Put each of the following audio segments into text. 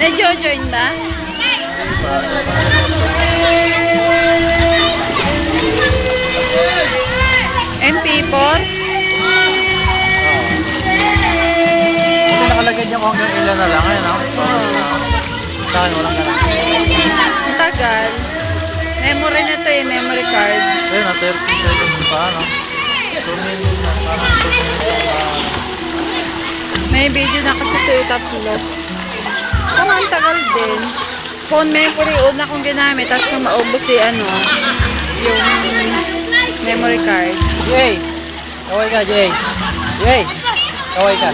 Nag-join ba? MP4? Ito nakalagay niya kung hanggang ilan na lang. Ayan ako. Sa akin walang ganun. Ang tagal. Memory na to eh, memory card. Ayun na, 30 seconds pa, no? 2 minutes na, parang 2 minutes pa. May video na kasi ito yung tatlo. Ang tagal din. Phone memory, una kong ginamit. Tapos nung maubos si ano, yung memory card. Jay! Kaway ka, Jay! Jay! Kaway ka.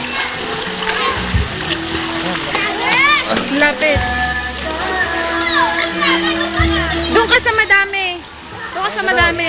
Lapit. Doon ka sa madami. Doon ka sa madami.